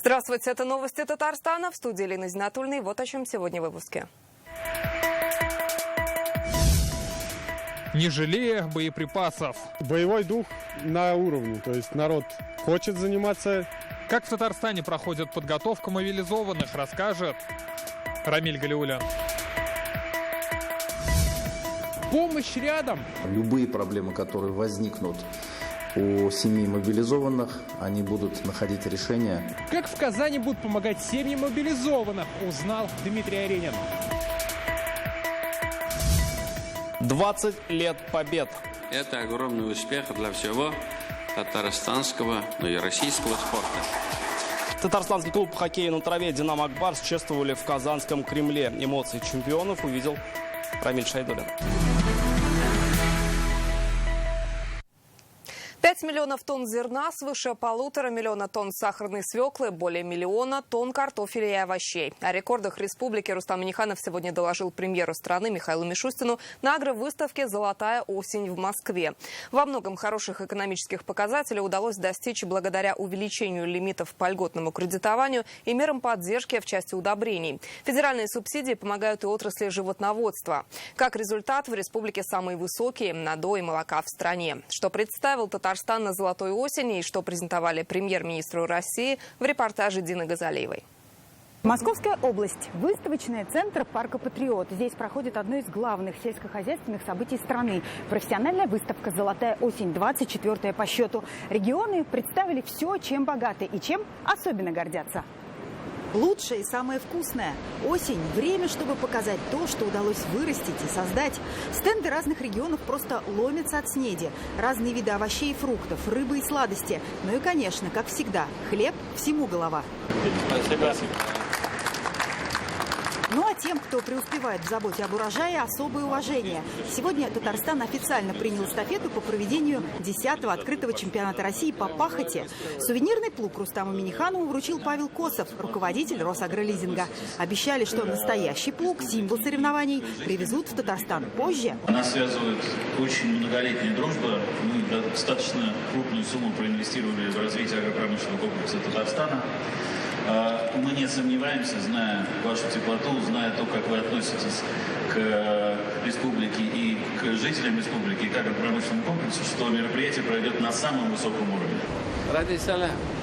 Здравствуйте, это новости Татарстана. В студии Елена Зинатульна. Вот о чем сегодня в выпуске. Не жалея боеприпасов. Боевой дух на уровне, то есть народ хочет заниматься. Как в Татарстане проходит подготовка мобилизованных, расскажет Рамиль Галиуллин. Помощь рядом. Любые проблемы, которые возникнут у семей мобилизованных, они будут находить решение. Как в Казани будут помогать семьям мобилизованных, узнал Дмитрий Аренин. 20 лет побед. Это огромный успех для всего татарстанского, и российского спорта. Татарстанский клуб хоккея на траве «Динамо Ак-Барс» чествовали в Казанском Кремле. Эмоции чемпионов увидел Рамиль Шайдуллин. 5 миллионов тонн зерна, свыше 1,5 миллиона тонн сахарной свеклы, более миллиона тонн картофеля и овощей. О рекордах республики Рустам Минниханов сегодня доложил премьеру страны Михаилу Мишустину на агровыставке «Золотая осень» в Москве. Во многом хороших экономических показателей удалось достичь благодаря увеличению лимитов по льготному кредитованию и мерам поддержки в части удобрений. Федеральные субсидии помогают и отрасли животноводства. Как результат, в республике самые высокие надои молока в стране. Что представил Татарстан на золотой осени и что презентовали премьер-министру России в репортаже Дины Газалиевой. Московская область. Выставочный центр парка «Патриот». Здесь проходит одно из главных сельскохозяйственных событий страны. Профессиональная выставка «Золотая осень», 24-я по счету. Регионы представили все, чем богаты и чем особенно гордятся. Лучшее и самое вкусное. Осень – время, чтобы показать то, что удалось вырастить и создать. Стенды разных регионов просто ломятся от снеди. Разные виды овощей и фруктов, рыбы и сладости. Ну и, конечно, как всегда, хлеб всему голова. Спасибо. Ну а тем, кто преуспевает в заботе об урожае, особое уважение. Сегодня Татарстан официально принял эстафету по проведению 10-го открытого чемпионата России по пахоте. Сувенирный плуг Рустаму Минниханову вручил Павел Косов, руководитель Росагролизинга. Обещали, что настоящий плуг, символ соревнований, привезут в Татарстан позже. Нас связывает очень многолетняя дружба. Мы достаточно крупную сумму проинвестировали в развитие агропромышленного комплекса Татарстана. Мы не сомневаемся, зная вашу теплоту, зная то, как вы относитесь к республике и к жителям республики, и к агропромышленному комплексу, что мероприятие пройдет на самом высоком уровне.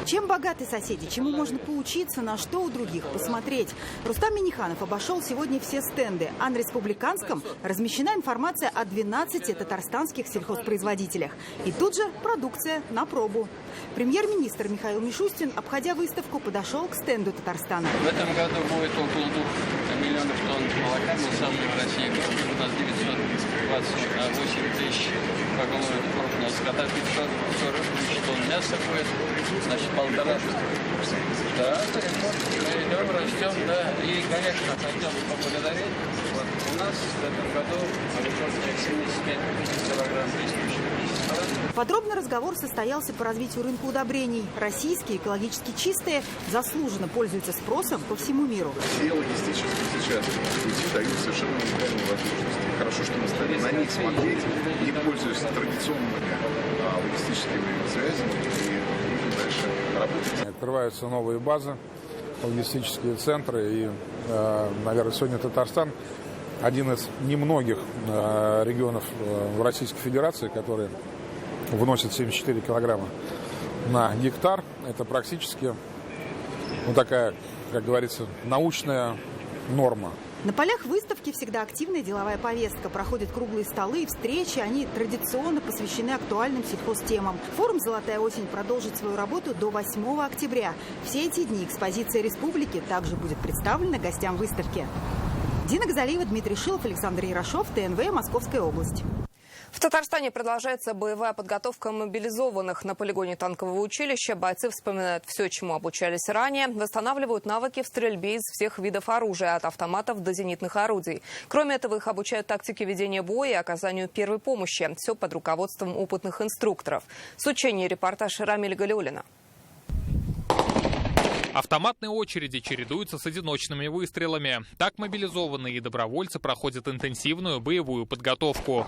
Чем богаты соседи, чему можно поучиться, на что у других посмотреть. Рустам Минниханов обошел сегодня все стенды, а на республиканском размещена информация о 12 татарстанских сельхозпроизводителях. И тут же продукция на пробу. Премьер-министр Михаил Мишустин, обходя выставку, подошел к стенду Татарстана. В этом году будет около 2 миллионов тонн молока. Мы самые в России. У нас 928 тысяч поголовья крупного скота, 540 тысяч тонн мяса будет. Значит, 1,5. Да, мы идем, растем, да. И, конечно, хотел бы поблагодарить. Вот у нас в этом году рекордных 75 килограмм действующих. Подробный разговор состоялся по развитию рынка удобрений. Российские, экологически чистые, заслуженно пользуются спросом по всему миру. Все логистические сейчас пути дают совершенно уникальные возможности. Хорошо, что мы стали на них смотреть, не пользуясь традиционными логистическими связями и будем дальше работать. Открываются новые базы, логистические центры. И, наверное, сегодня Татарстан один из немногих регионов в Российской Федерации, которые вносят 74 килограмма на гектар. Это практически такая, как говорится, научная норма. На полях выставки всегда активная деловая повестка. Проходят круглые столы и встречи. Они традиционно посвящены актуальным сельхозтемам. Форум «Золотая осень» продолжит свою работу до 8 октября. Все эти дни экспозиция республики также будет представлена гостям выставки. Дина Газалиева, Дмитрий Шилов, Александр Ярошов, ТНВ, Московская область. В Татарстане продолжается боевая подготовка мобилизованных. На полигоне танкового училища бойцы вспоминают все, чему обучались ранее, восстанавливают навыки в стрельбе из всех видов оружия, от автоматов до зенитных орудий. Кроме этого, их обучают тактике ведения боя и оказанию первой помощи. Все под руководством опытных инструкторов. С учения репортаж Рамиля Галиуллина. Автоматные очереди чередуются с одиночными выстрелами. Так мобилизованные и добровольцы проходят интенсивную боевую подготовку.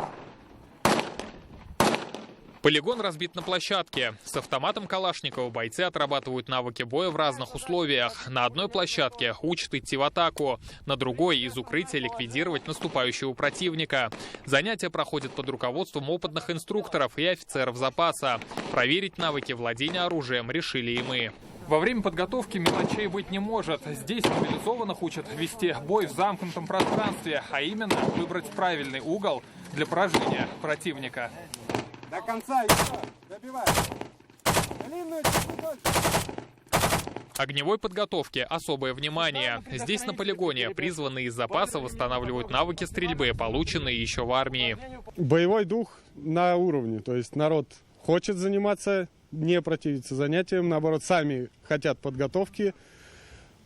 Полигон разбит на площадке. С автоматом Калашникова бойцы отрабатывают навыки боя в разных условиях. На одной площадке учат идти в атаку, на другой из укрытия ликвидировать наступающего противника. Занятия проходят под руководством опытных инструкторов и офицеров запаса. Проверить навыки владения оружием решили и мы. Во время подготовки мелочей быть не может. Здесь мобилизованных учат вести бой в замкнутом пространстве, а именно выбрать правильный угол для поражения противника. До конца еще. Добивай. Огневой подготовке особое внимание. Здесь на полигоне призванные из запаса восстанавливают навыки стрельбы, полученные еще в армии. Боевой дух на уровне. То есть народ хочет заниматься, не противится занятиям. Наоборот, сами хотят подготовки.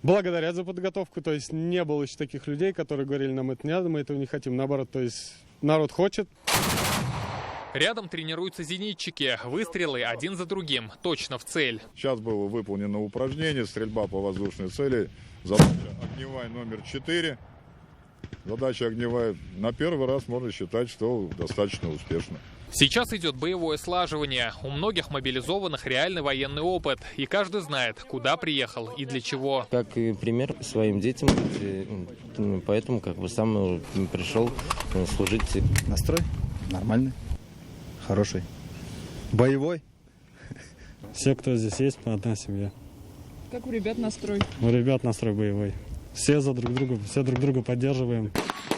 Благодарят за подготовку. То есть не было еще таких людей, которые говорили, нам это не надо, мы этого не хотим. Наоборот, то есть народ хочет. Рядом тренируются зенитчики. Выстрелы один за другим, точно в цель. Сейчас было выполнено упражнение «Стрельба по воздушной цели». Задача огневая номер 4. Задача огневая на первый раз можно считать, что достаточно успешно. Сейчас идет боевое слаживание. У многих мобилизованных реальный военный опыт. И каждый знает, куда приехал и для чего. Как и пример своим детям. Поэтому сам пришел служить. Настрой нормальный. Хороший. Боевой. Все, кто здесь есть, одна семья. Как у ребят настрой? У ребят настрой боевой. Все друг друга поддерживаем.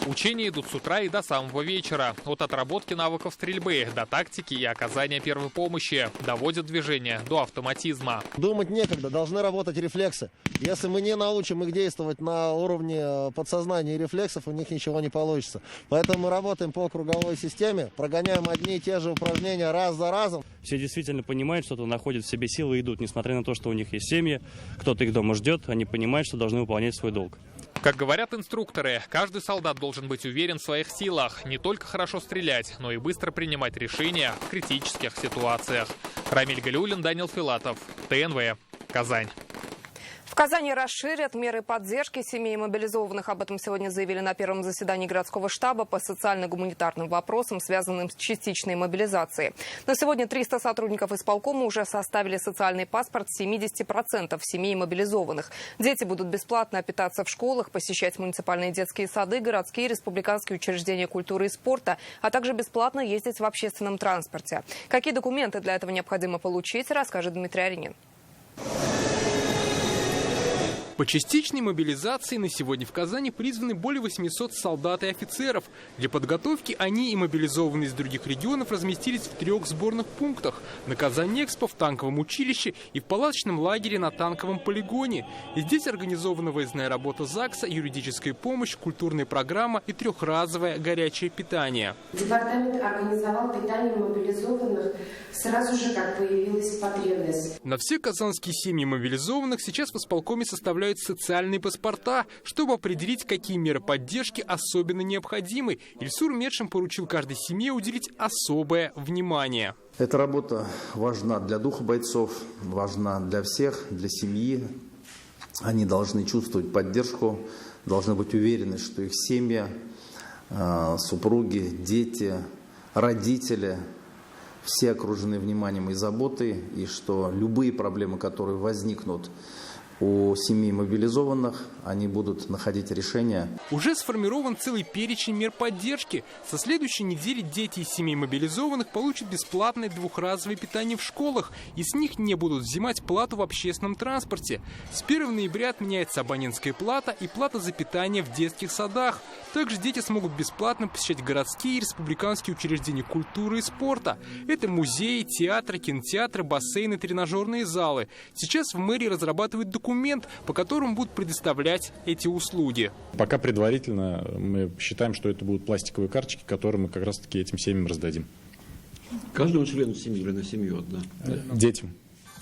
Учения идут с утра и до самого вечера. От отработки навыков стрельбы до тактики и оказания первой помощи. Доводят движение до автоматизма. Думать некогда, должны работать рефлексы. Если мы не научим их действовать на уровне подсознания и рефлексов, у них ничего не получится. Поэтому мы работаем по круговой системе, прогоняем одни и те же упражнения раз за разом. Все действительно понимают, что находят в себе силы и идут, несмотря на то, что у них есть семьи, кто-то их дома ждет, они понимают, что должны выполнять свой долг. Как говорят инструкторы, каждый солдат должен быть уверен в своих силах, не только хорошо стрелять, но и быстро принимать решения в критических ситуациях. Рамиль Галиуллин, Данил Филатов, ТНВ, Казань. В Казани расширят меры поддержки семей мобилизованных. Об этом сегодня заявили на первом заседании городского штаба по социально-гуманитарным вопросам, связанным с частичной мобилизацией. На сегодня 300 сотрудников исполкома уже составили социальный паспорт 70% семей мобилизованных. Дети будут бесплатно питаться в школах, посещать муниципальные детские сады, городские и республиканские учреждения культуры и спорта, а также бесплатно ездить в общественном транспорте. Какие документы для этого необходимо получить, расскажет Дмитрий Аринин. По частичной мобилизации на сегодня в Казани призваны более 800 солдат и офицеров. Для подготовки они и мобилизованные из других регионов разместились в 3 сборных пунктах: на Казань-Экспо, в танковом училище и в палаточном лагере на танковом полигоне. И здесь организована выездная работа ЗАГСа, юридическая помощь, культурная программа и 3-разовое горячее питание. Департамент организовал питание мобилизованных сразу же, как появилась потребность. На все казанские семьи мобилизованных сейчас в исполкоме составляют социальные паспорта, чтобы определить, какие меры поддержки особенно необходимы. Ильсур Медшин поручил каждой семье уделить особое внимание. Эта работа важна для духа бойцов, важна для всех, для семьи. Они должны чувствовать поддержку, должны быть уверены, что их семьи, супруги, дети, родители все окружены вниманием и заботой, и что любые проблемы, которые возникнут у семей мобилизованных, они будут находить решения. Уже сформирован целый перечень мер поддержки. Со следующей недели дети из семей мобилизованных получат бесплатное 2-разовое питание в школах, и с них не будут взимать плату в общественном транспорте. С 1 ноября отменяется абонентская плата и плата за питание в детских садах. Также дети смогут бесплатно посещать городские и республиканские учреждения культуры и спорта. Это музеи, театры, кинотеатры, бассейны, тренажерные залы. Сейчас в мэрии разрабатывают документ, по которому будут предоставлять эти услуги. Пока предварительно мы считаем, что это будут пластиковые карточки, которые мы как раз-таки этим семьям раздадим. Каждому члену семьи или на семью одна? Детям.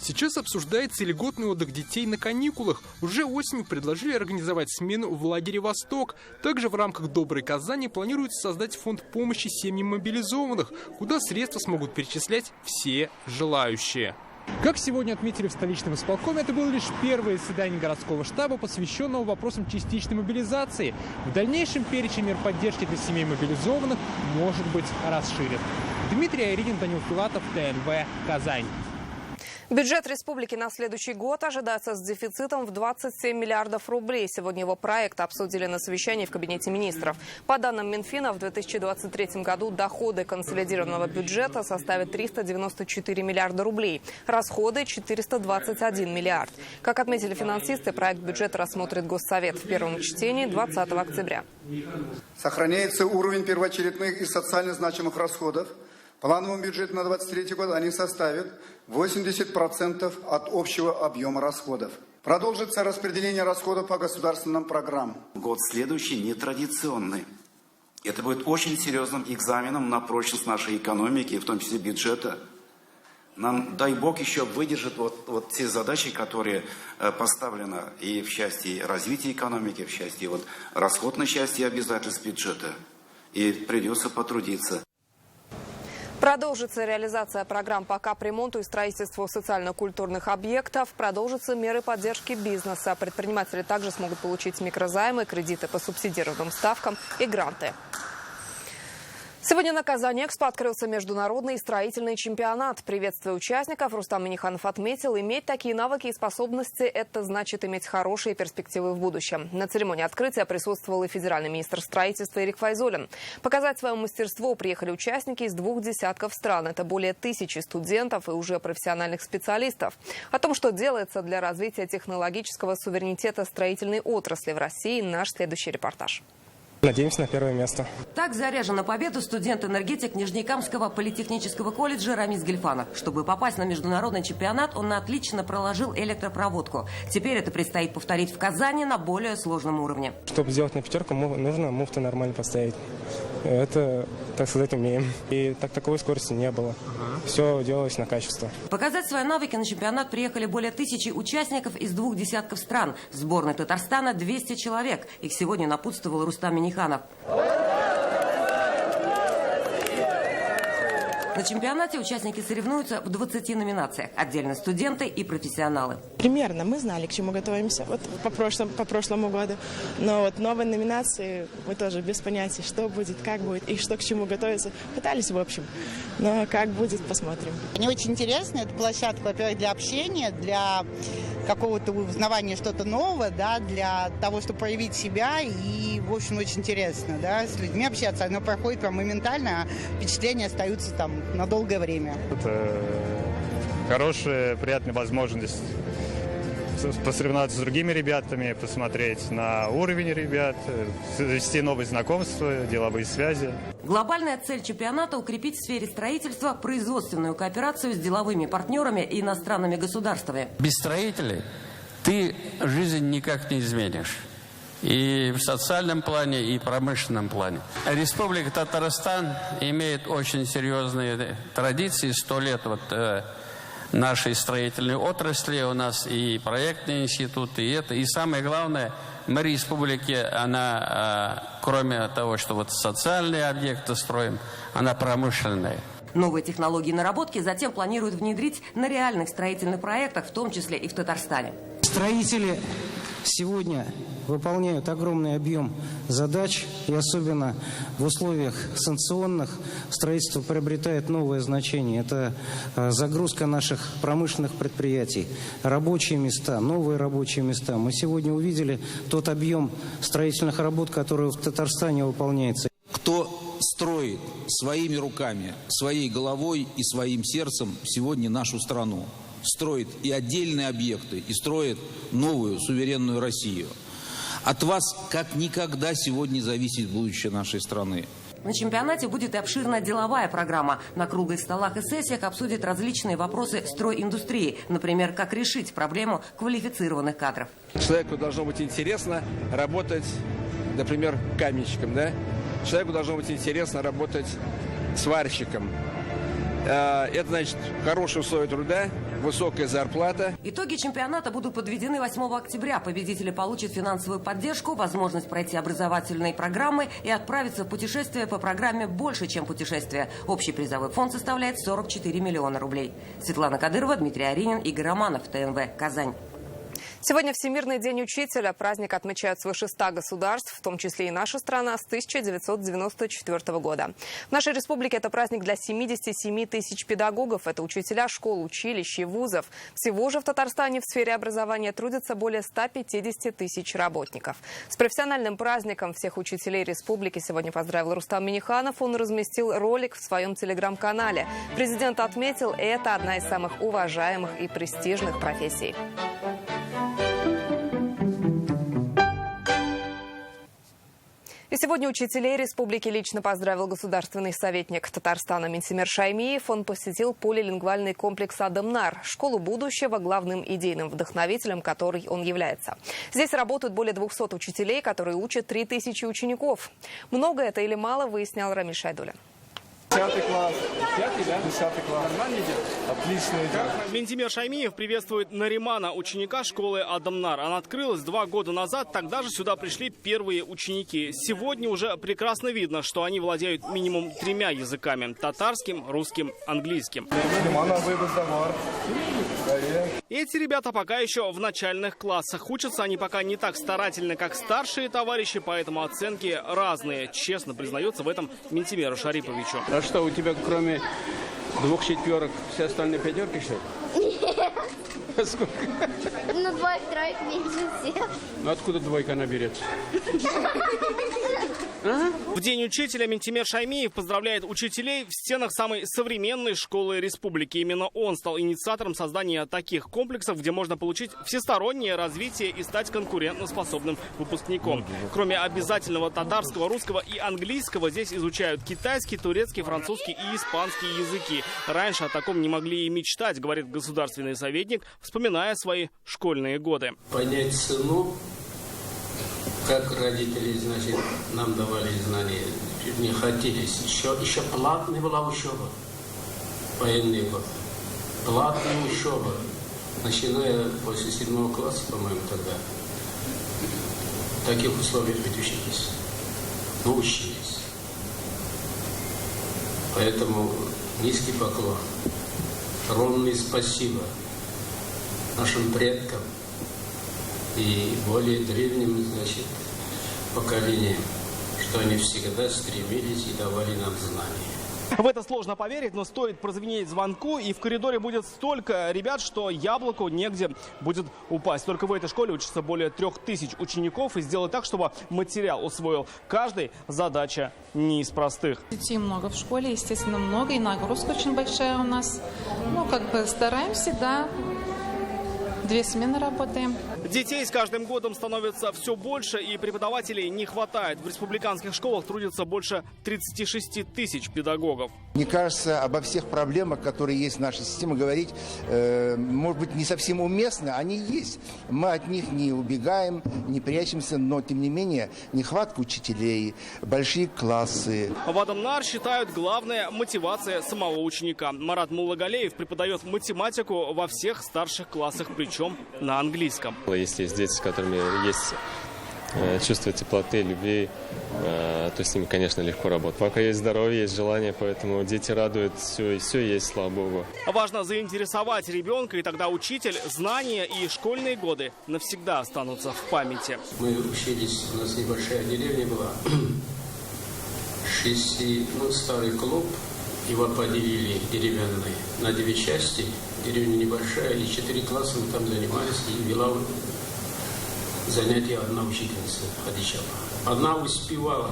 Сейчас обсуждается льготный отдых детей на каникулах. Уже осенью предложили организовать смену в лагере «Восток». Также в рамках «Доброй Казани» планируется создать фонд помощи семьям мобилизованных, куда средства смогут перечислять все желающие. Как сегодня отметили в столичном исполкоме, это было лишь первое заседание городского штаба, посвященного вопросам частичной мобилизации. В дальнейшем перечень мер поддержки для семей мобилизованных может быть расширен. Дмитрий Аринин, Данил Филатов, ТНВ, Казань. Бюджет республики на следующий год ожидается с дефицитом в 27 миллиардов рублей. Сегодня его проект обсудили на совещании в Кабинете министров. По данным Минфина, в 2023 году доходы консолидированного бюджета составят 394 миллиарда рублей, расходы – 421 миллиард. Как отметили финансисты, проект бюджета рассмотрит Госсовет в первом чтении 20 октября. Сохраняется уровень первоочередных и социально значимых расходов. В плановом бюджете на 2023 год они составят 80% от общего объема расходов. Продолжится распределение расходов по государственным программам. Год следующий нетрадиционный. Это будет очень серьезным экзаменом на прочность нашей экономики, в том числе бюджета. Нам, дай бог, еще выдержит вот те задачи, которые поставлены и в части развития экономики, в части расходной части обязательств бюджета. И придется потрудиться. Продолжится реализация программ по капремонту и строительству социально-культурных объектов. Продолжатся меры поддержки бизнеса. Предприниматели также смогут получить микрозаймы, кредиты по субсидированным ставкам и гранты. Сегодня на Казань-Экспо открылся международный строительный чемпионат. Приветствуя участников, Рустам Минниханов отметил, иметь такие навыки и способности – это значит иметь хорошие перспективы в будущем. На церемонии открытия присутствовал и федеральный министр строительства Эрик Файзуллин. Показать свое мастерство приехали участники из 2 десятков стран. Это более 1000 студентов и уже профессиональных специалистов. О том, что делается для развития технологического суверенитета строительной отрасли в России, наш следующий репортаж. Надеемся на первое место. Так заряжен на победу студент-энергетик Нижнекамского политехнического колледжа Рамис Гельфанов. Чтобы попасть на международный чемпионат, он отлично проложил электропроводку. Теперь это предстоит повторить в Казани на более сложном уровне. Чтобы сделать на пятерку, нужно муфты нормально поставить. Это, так сказать, умеем. И таковой скорости не было. Все делалось на качество. Показать свои навыки на чемпионат приехали более 1000 участников из 2 десятков стран. В сборной Татарстана 200 человек. Их сегодня напутствовал Рустам Минниханов. На чемпионате участники соревнуются в 20 номинациях. Отдельно студенты и профессионалы. Примерно мы знали, к чему готовимся по прошлому году. Но новые номинации мы тоже без понятия, что будет, как будет и что к чему готовиться. Пытались в общем. Но как будет, посмотрим. Мне очень интересно. Это площадка, во-первых, для общения, для какого-то узнавания что-то нового, да, для того, чтобы проявить себя. И, в общем, очень интересно, да, с людьми общаться. Оно проходит прям моментально, а впечатления остаются там на долгое время. Это хорошая, приятная возможность посоревноваться с другими ребятами, посмотреть на уровень ребят, завести новые знакомства, деловые связи. Глобальная цель чемпионата – укрепить в сфере строительства производственную кооперацию с деловыми партнерами и иностранными государствами. Без строителей ты жизнь никак не изменишь. И в социальном плане, и в промышленном плане. Республика Татарстан имеет очень серьезные традиции. 100 лет нашей строительной отрасли. У нас и проектный институт, и это. И самое главное, мы республике, она, кроме того, что социальные объекты строим, она промышленная. Новые технологии наработки затем планируют внедрить на реальных строительных проектах, в том числе и в Татарстане. Строители сегодня выполняют огромный объем задач, и особенно в условиях санкционных строительство приобретает новое значение. Это загрузка наших промышленных предприятий, рабочие места, новые рабочие места. Мы сегодня увидели тот объем строительных работ, который в Татарстане выполняется. Кто строит своими руками, своей головой и своим сердцем сегодня нашу страну? Строит и отдельные объекты, и строит новую суверенную Россию. От вас как никогда сегодня зависит будущее нашей страны. На чемпионате будет и обширная деловая программа. На круглых столах и сессиях обсудят различные вопросы стройиндустрии. Например, как решить проблему квалифицированных кадров. Человеку должно быть интересно работать, например, каменщиком, да? Человеку должно быть интересно работать сварщиком. Это значит хорошие условия труда, высокая зарплата. Итоги чемпионата будут подведены 8 октября. Победители получат финансовую поддержку, возможность пройти образовательные программы и отправиться в путешествие по программе «Больше, чем путешествие». Общий призовой фонд составляет 44 миллиона рублей. Светлана Кадырова, Дмитрий Аринин, Игорь Романов, ТНВ, Казань. Сегодня Всемирный день учителя. Праздник отмечают свыше 100 государств, в том числе и наша страна, с 1994 года. В нашей республике это праздник для 77 тысяч педагогов. Это учителя школ, училищ и вузов. Всего же в Татарстане в сфере образования трудится более 150 тысяч работников. С профессиональным праздником всех учителей республики сегодня поздравил Рустам Минниханов. Он разместил ролик в своем телеграм-канале. Президент отметил, это одна из самых уважаемых и престижных профессий. И сегодня учителей республики лично поздравил государственный советник Татарстана Минтимер Шаймиев. Он посетил полилингвальный комплекс «Адамнар», школу будущего, главным идейным вдохновителем которой он является. Здесь работают более 200 учителей, которые учат 3000 учеников. Много это или мало, выяснял Рамиль Шайдулин. 10 класс. 5, да? 10 класс. Нормально идет? Отлично идет. Минтимер Шаймиев приветствует Наримана, ученика школы «Адамнар». Она открылась 2 года назад. Тогда же сюда пришли первые ученики. Сегодня уже прекрасно видно, что они владеют минимум 3 языками – татарским, русским, английским. Эти ребята пока еще в начальных классах. Учатся они пока не так старательно, как старшие товарищи, поэтому оценки разные. Честно признается в этом Минтимеру Шариповичу. А что, у тебя кроме 2 четверок все остальные 5 что ли? Нет. Сколько? Ну, 2 троек меньше всех. Ну, откуда 2 она берется? В День учителя Минтимер Шаймиев поздравляет учителей в стенах самой современной школы республики. Именно он стал инициатором создания таких комплексов, где можно получить всестороннее развитие и стать конкурентоспособным выпускником. Кроме обязательного татарского, русского и английского, здесь изучают китайский, турецкий, французский и испанский языки. Раньше о таком не могли и мечтать, говорит государственный советник, вспоминая свои школьные годы. Понять цену, как родители, значит, нам давали знания, не хотели. Еще платная была учеба, военный год. Платная учеба, начиная после 7 класса, по-моему, тогда. В таких условиях ведь учились. Научились. Поэтому низкий поклон, огромное спасибо нашим предкам и более древним, значит, поколениям, что они всегда стремились и давали нам знания. В это сложно поверить, но стоит прозвенеть звонку, и в коридоре будет столько ребят, что яблоку негде будет упасть. Только в этой школе учатся более 3000 учеников, и сделать так, чтобы материал усвоил каждый, задача не из простых. Детей много в школе, естественно, много, и нагрузка очень большая у нас. Ну, стараемся, да. 2 смены работаем. Детей с каждым годом становится все больше, и преподавателей не хватает. В республиканских школах трудится больше 36 тысяч педагогов. Мне кажется, обо всех проблемах, которые есть в нашей системе, говорить, может быть, не совсем уместно. Они есть. Мы от них не убегаем, не прячемся, но, тем не менее, нехватка учителей, большие классы. В Адамнар считают, главная мотивация самого ученика. Марат Муллагалеев преподает математику во всех старших классах, причем на английском. Если есть дети, с которыми есть чувство теплоты, любви, то с ними, конечно, легко работать. Пока есть здоровье, есть желание, поэтому дети радуют, все есть, слава богу. Важно заинтересовать ребенка, и тогда учитель, знания и школьные годы навсегда останутся в памяти. Мы учились, у нас небольшая деревня была, старый клуб, его поделили деревянный на 2 части. Деревня небольшая, и 4 класса мы там занимались, и вела занятия одна учительница Хадичева. Она успевала,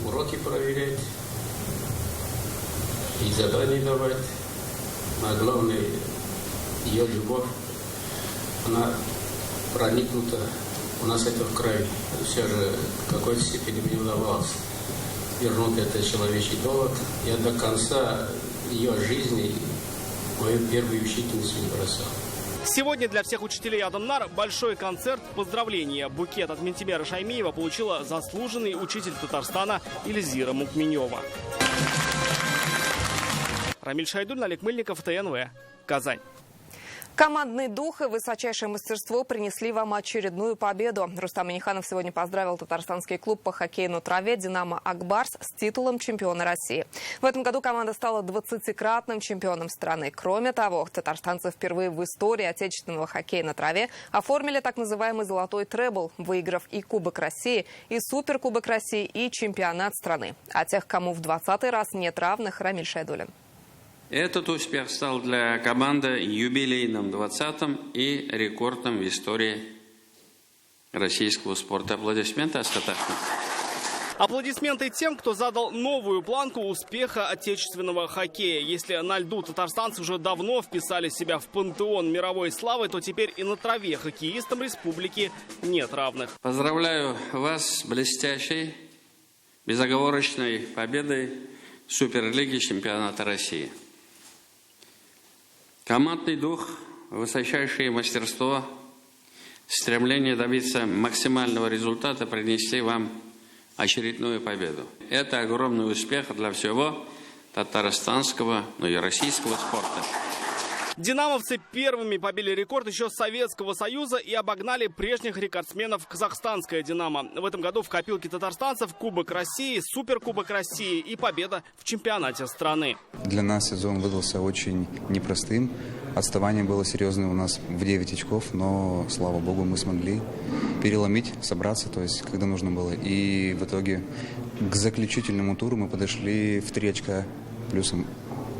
уроки проверять, и задания давать. А главное, ее любовь, она проникнута, у нас это в крови. Все же в какой-то степени мне удавалось вернуть этот человечий долг. Я до конца ее жизни мою первую учительницу не бросал. Сегодня для всех учителей Адамнар большой концерт поздравления. Букет от Минтимера Шаймиева получила заслуженный учитель Татарстана Эльзира Мукменева. Рамиль Шайдуль, Олег Мыльников, ТНВ, Казань. Командный дух и высочайшее мастерство принесли вам очередную победу. Рустам Минниханов сегодня поздравил татарстанский клуб по хоккею на траве «Динамо Акбарс» с титулом чемпиона России. В этом году команда стала 20-кратным чемпионом страны. Кроме того, татарстанцы впервые в истории отечественного хоккея на траве оформили так называемый «золотой требл», выиграв и Кубок России, и Суперкубок России, и чемпионат страны. А тех, кому в 20-й раз нет равных, Рамиль Шайдуллин. Этот успех стал для команды юбилейным 20-м и рекордным в истории российского спорта. Аплодисменты, Асхат Ахмедов. Аплодисменты тем, кто задал новую планку успеха отечественного хоккея. Если на льду татарстанцы уже давно вписали себя в пантеон мировой славы, то теперь и на траве хоккеистам республики нет равных. Поздравляю вас с блестящей, безоговорочной победой в Суперлиге чемпионата России. Командный дух, высочайшее мастерство, стремление добиться максимального результата принесли вам очередную победу. Это огромный успех для всего татарстанского, но и российского спорта. Динамовцы первыми побили рекорд еще Советского Союза и обогнали прежних рекордсменов казахстанское «Динамо». В этом году в копилке татарстанцев Кубок России, Суперкубок России и победа в чемпионате страны. Для нас сезон выдался очень непростым. Отставание было серьезное у нас в 9 очков, но, слава богу, мы смогли переломить, собраться, то есть, когда нужно было. И в итоге к заключительному туру мы подошли в 3 очка плюсом.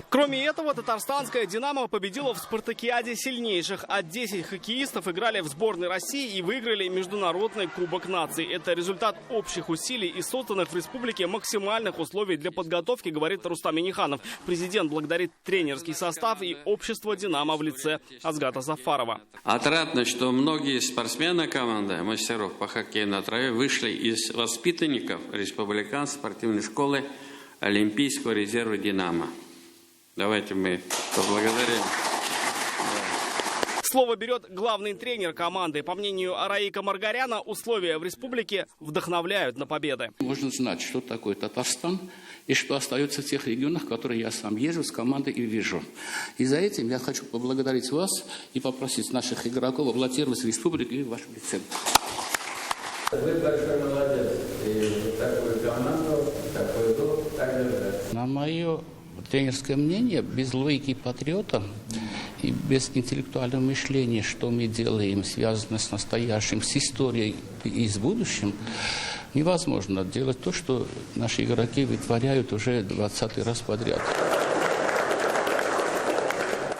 Кроме этого, татарстанская «Динамо» победила в спартакиаде сильнейших, а 10 хоккеистов играли в сборной России и выиграли международный Кубок наций. Это результат общих усилий и созданных в республике максимальных условий для подготовки, говорит Рустам Минниханов. Президент благодарит тренерский состав и общество «Динамо» в лице Азгата Зафарова. Отрадно, что многие спортсмены команды мастеров по хоккею на траве вышли из воспитанников республиканской спортивной школы Олимпийского резерва «Динамо». Давайте мы поблагодарим. Слово берет главный тренер команды. По мнению Раика Маргаряна, условия в республике вдохновляют на победы. Можно знать, что такое Татарстан и что остается в тех регионах, в которые я сам езжу с командой и вижу. И за этим я хочу поблагодарить вас и попросить наших игроков аплодировать республику и вашу лице. Вы большой молодец. И такую команду, такой дух, так держать. На мое тренерское мнение, без логики патриота и без интеллектуального мышления, что мы делаем, связано с настоящим, с историей и с будущим, невозможно делать то, что наши игроки вытворяют уже 20-й раз подряд.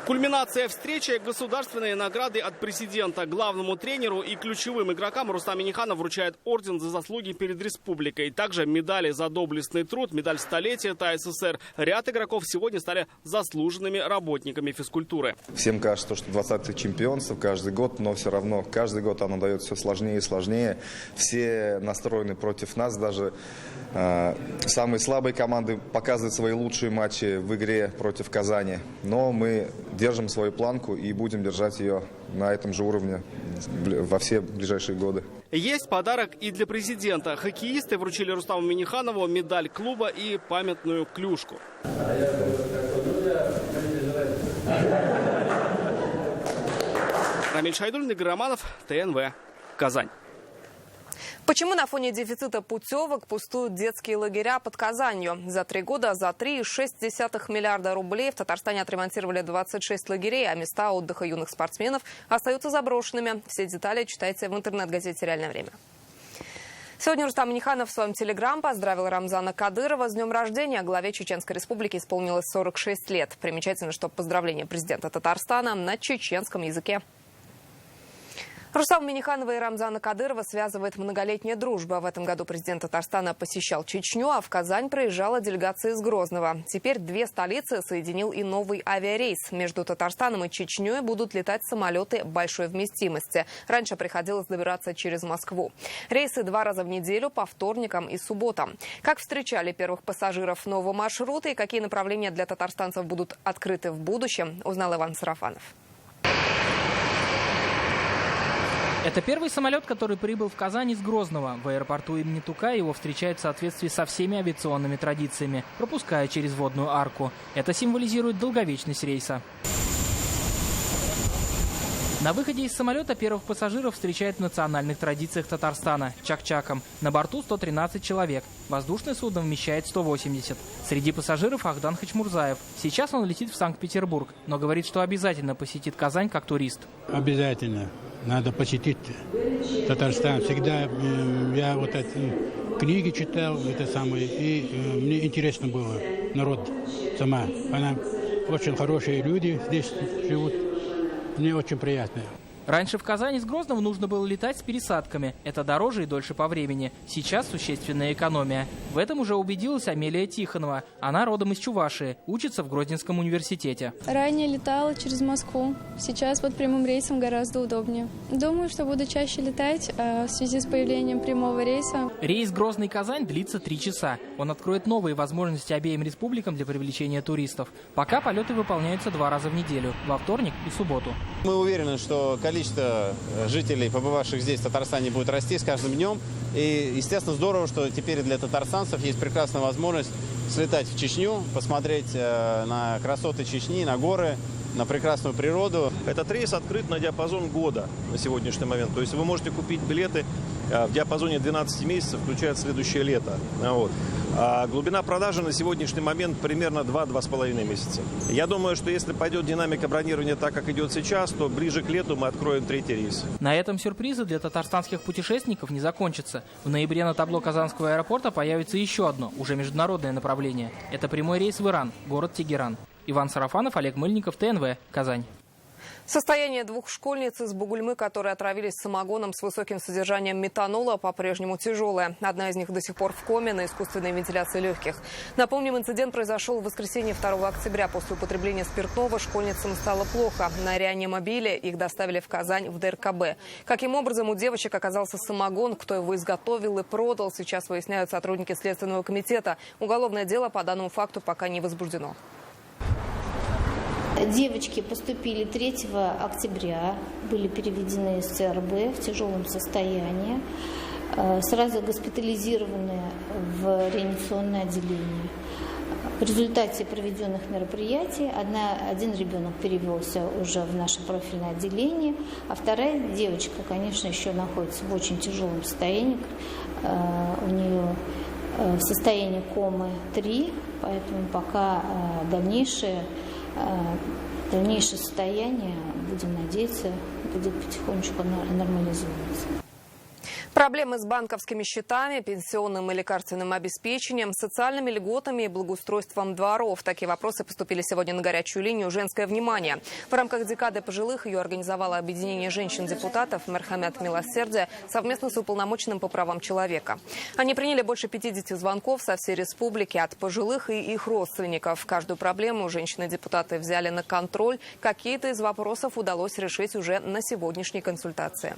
Кульминация встречи – государственные награды от президента. Главному тренеру и ключевым игрокам Рустам Минниханов вручает орден за заслуги перед республикой. Также медали за доблестный труд, медаль столетия ТАССР. Ряд игроков сегодня стали заслуженными работниками физкультуры. Всем кажется, что 20-й чемпионство каждый год, но все равно каждый год оно дает все сложнее и сложнее. Все настроены против нас, даже самые слабые команды показывают свои лучшие матчи в игре против Казани. Но мы держим свою планку и будем держать ее на этом же уровне во все ближайшие годы. Есть подарок и для президента. Хоккеисты вручили Рустаму Минниханову медаль клуба и памятную клюшку. Рамиль Шайдуллин, Игорь Романов, ТНВ, Казань. Почему на фоне дефицита путевок пустуют детские лагеря под Казанью? За 3 года за 3,6 миллиарда рублей в Татарстане отремонтировали 26 лагерей, а места отдыха юных спортсменов остаются заброшенными. Все детали читайте в интернет-газете «Реальное время». Сегодня Рустам Минниханов в своем телеграм поздравил Рамзана Кадырова с днем рождения. Главе Чеченской Республики исполнилось 46 лет. Примечательно, что поздравление президента Татарстана на чеченском языке. Рустама Минниханова и Рамзана Кадырова связывает многолетняя дружба. В этом году президент Татарстана посещал Чечню, а в Казань проезжала делегация из Грозного. Теперь 2 столицы соединил и новый авиарейс. Между Татарстаном и Чечней будут летать самолеты большой вместимости. Раньше приходилось добираться через Москву. Рейсы 2 раза в неделю по вторникам и субботам. Как встречали первых пассажиров нового маршрута и какие направления для татарстанцев будут открыты в будущем, узнал Иван Сарафанов. Это первый самолет, который прибыл в Казань из Грозного. В аэропорту имени Тукая его встречают в соответствии со всеми авиационными традициями, пропуская через водную арку. Это символизирует долговечность рейса. На выходе из самолета первых пассажиров встречают в национальных традициях Татарстана – чак-чаком. На борту 113 человек. Воздушное судно вмещает 180. Среди пассажиров Ахдан Хачмурзаев. Сейчас он летит в Санкт-Петербург, но говорит, что обязательно посетит Казань как турист. Обязательно. Надо посетить Татарстан. Всегда я вот эти книги читал, и мне интересно было. Народ сама. Она очень хорошие люди здесь живут. Мне очень приятно. Раньше в Казань из Грозного нужно было летать с пересадками. Это дороже и дольше по времени. Сейчас существенная экономия. В этом уже убедилась Амелия Тихонова. Она родом из Чувашии, учится в Грозненском университете. Ранее летала через Москву. Сейчас под прямым рейсом гораздо удобнее. Думаю, что буду чаще летать в связи с появлением прямого рейса. Рейс Грозный-Казань длится 3 часа. Он откроет новые возможности обеим республикам для привлечения туристов. Пока полеты выполняются 2 раза в неделю, во вторник и субботу. Мы уверены, что количество жителей, побывавших здесь, в Татарстане, будет расти с каждым днем. И, естественно, здорово, что теперь для татарстанцев есть прекрасная возможность слетать в Чечню, посмотреть на красоты Чечни, на горы, на прекрасную природу. Этот рейс открыт на диапазон года на сегодняшний момент. То есть вы можете купить билеты в диапазоне 12 месяцев, включая следующее лето. Вот. А глубина продажи на сегодняшний момент примерно 2-2,5 месяца. Я думаю, что если пойдет динамика бронирования так, как идет сейчас, то ближе к лету мы откроем 3-й рейс. На этом сюрпризы для татарстанских путешественников не закончатся. В ноябре на табло Казанского аэропорта появится еще одно, уже международное направление. Это прямой рейс в Иран, город Тегеран. Иван Сарафанов, Олег Мыльников, ТНВ, Казань. Состояние 2 школьниц из Бугульмы, которые отравились самогоном с высоким содержанием метанола, по-прежнему тяжелое. Одна из них до сих пор в коме на искусственной вентиляции легких. Напомним, инцидент произошел в воскресенье 2 октября. После употребления спиртного школьницам стало плохо. На реанимобиле их доставили в Казань в ДРКБ. Каким образом у девочек оказался самогон, кто его изготовил и продал, сейчас выясняют сотрудники Следственного комитета. Уголовное дело по данному факту пока не возбуждено. Девочки поступили 3 октября, были переведены из ЦРБ в тяжелом состоянии, сразу госпитализированы в реанимационное отделение. В результате проведенных мероприятий один ребенок перевелся уже в наше профильное отделение, а вторая девочка, конечно, еще находится в очень тяжелом состоянии. У нее состояние комы 3, поэтому пока дальнейшее состояние, будем надеяться, будет потихонечку нормализовываться. Проблемы с банковскими счетами, пенсионным и лекарственным обеспечением, социальными льготами и благоустройством дворов. Такие вопросы поступили сегодня на горячую линию «Женское внимание». В рамках декады пожилых ее организовало объединение женщин-депутатов «Мерхамят Милосердие» совместно с уполномоченным по правам человека. Они приняли больше 50 звонков со всей республики от пожилых и их родственников. Каждую проблему женщины-депутаты взяли на контроль. Какие-то из вопросов удалось решить уже на сегодняшней консультации.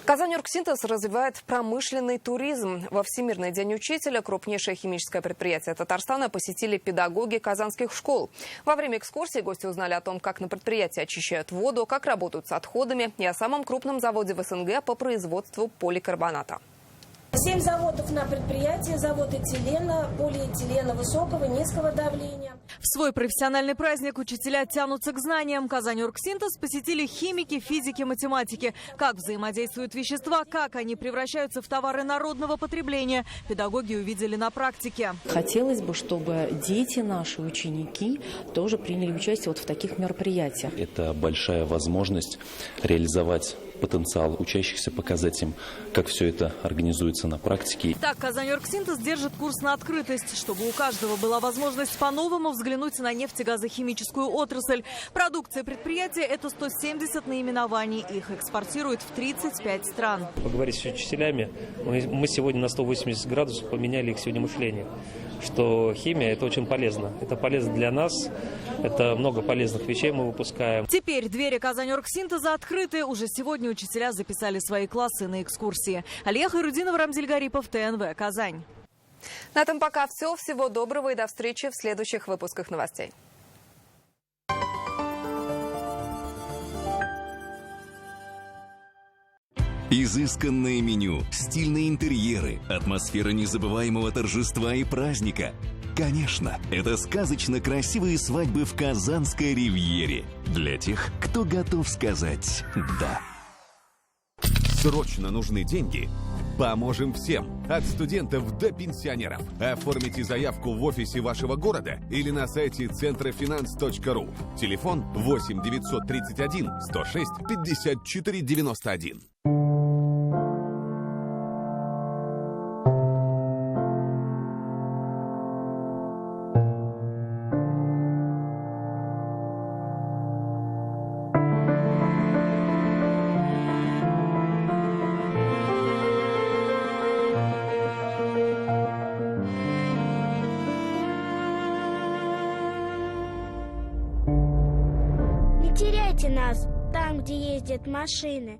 Казань-Оргсинтез развивает промышленный туризм. Во Всемирный день учителя крупнейшее химическое предприятие Татарстана посетили педагоги казанских школ. Во время экскурсии гости узнали о том, как на предприятии очищают воду, как работают с отходами и о самом крупном заводе в СНГ по производству поликарбоната. 7 заводов на предприятии, завод этилена, полиэтилена высокого, низкого давления. В свой профессиональный праздник учителя тянутся к знаниям. Казань-Оргсинтез посетили химики, физики, математики. Как взаимодействуют вещества, как они превращаются в товары народного потребления. Педагоги увидели на практике. Хотелось бы, чтобы дети, наши ученики, тоже приняли участие вот в таких мероприятиях. Это большая возможность реализовать потенциал учащихся, показать им, как все это организуется на практике. Так, Казань-Оргсинтез держит курс на открытость, чтобы у каждого была возможность по-новому взглянуть на нефтегазохимическую отрасль. Продукция предприятия – это 170 наименований. Их экспортируют в 35 стран. Поговорить с учителями, мы сегодня на 180 градусов поменяли их сегодня мышление. Что химия – это очень полезно. Это полезно для нас, это много полезных вещей мы выпускаем. Теперь двери Казань-Оргсинтеза открыты. Уже сегодня учителя записали свои классы на экскурсии. Алия Хайрудинова, Рамзиль Гарипов, ТНВ, Казань. На этом пока все. Всего доброго и до встречи в следующих выпусках новостей. Изысканное меню, стильные интерьеры, атмосфера незабываемого торжества и праздника. Конечно, это сказочно красивые свадьбы в Казанской ривьере. Для тех, кто готов сказать «да». Срочно нужны деньги? Поможем всем, от студентов до пенсионеров. Оформите заявку в офисе вашего города или на сайте центрофинанс.ру. Телефон 8 931 106 54 91. Не теряйте нас там, где ездят машины.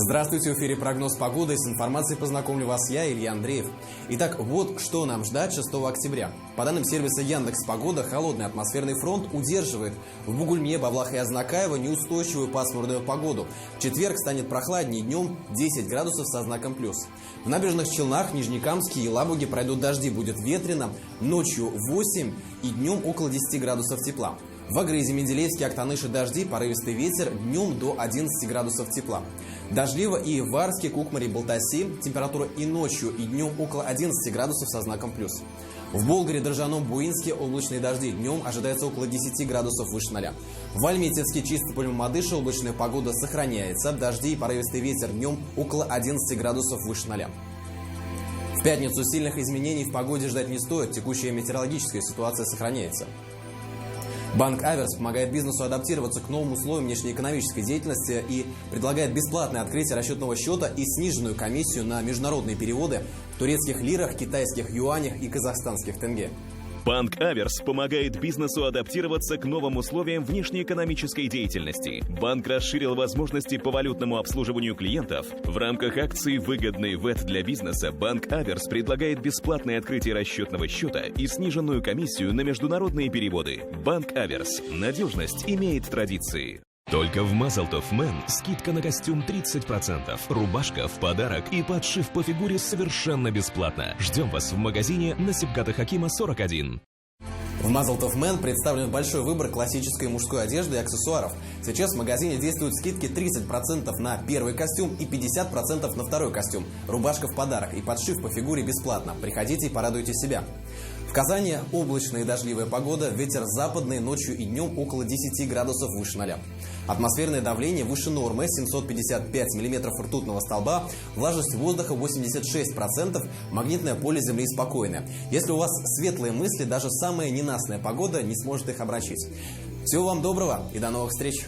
Здравствуйте, в эфире прогноз погоды. С информацией познакомлю вас я, Илья Андреев. Итак, вот что нам ждать 6 октября. По данным сервиса Яндекс.Погода, холодный атмосферный фронт удерживает в Бугульме, Бавлах и Азнакаево неустойчивую пасмурную погоду. В четверг станет прохладнее, днем 10 градусов со знаком плюс. В Набережных Челнах, Нижнекамске и Елабуге пройдут дожди, будет ветрено, ночью 8 и днем около 10 градусов тепла. В Агрызе, Менделеевске, Актаныше дожди, порывистый ветер, днем до 11 градусов тепла. Дождливо и в Варске, Кукмаре, Балтаси, температура и ночью, и днем около 11 градусов со знаком плюс. В Болгаре, Дрожжаном, Буинске облачные дожди, днем ожидается около 10 градусов выше 0. В Альметьевске, Чистополе, Мамадыше облачная погода сохраняется, дожди и порывистый ветер, днем около 11 градусов выше 0. В пятницу сильных изменений в погоде ждать не стоит, текущая метеорологическая ситуация сохраняется. Банк Аверс помогает бизнесу адаптироваться к новым условиям внешнеэкономической деятельности и предлагает бесплатное открытие расчетного счета и сниженную комиссию на международные переводы в турецких лирах, китайских юанях и казахстанских тенге. Банк Аверс помогает бизнесу адаптироваться к новым условиям внешнеэкономической деятельности. Банк расширил возможности по валютному обслуживанию клиентов. В рамках акции «Выгодный ВЭТ для бизнеса» Банк Аверс предлагает бесплатное открытие расчетного счета и сниженную комиссию на международные переводы. Банк Аверс. Надежность имеет традиции. Только в Мазалтов Мэн скидка на костюм 30%, рубашка в подарок и подшив по фигуре совершенно бесплатно. Ждем вас в магазине на Сибгата Хакима 41. В Мазалтов Мэн представлен большой выбор классической мужской одежды и аксессуаров. Сейчас в магазине действуют скидки 30% на первый костюм и 50% на второй костюм. Рубашка в подарок и подшив по фигуре бесплатно. Приходите и порадуйте себя. В Казани облачная и дождливая погода, ветер западный, ночью и днем около 10 градусов выше 0. Атмосферное давление выше нормы, 755 мм ртутного столба, влажность воздуха 86%, магнитное поле Земли спокойное. Если у вас светлые мысли, даже самая ненастная погода не сможет их омрачить. Всего вам доброго и до новых встреч!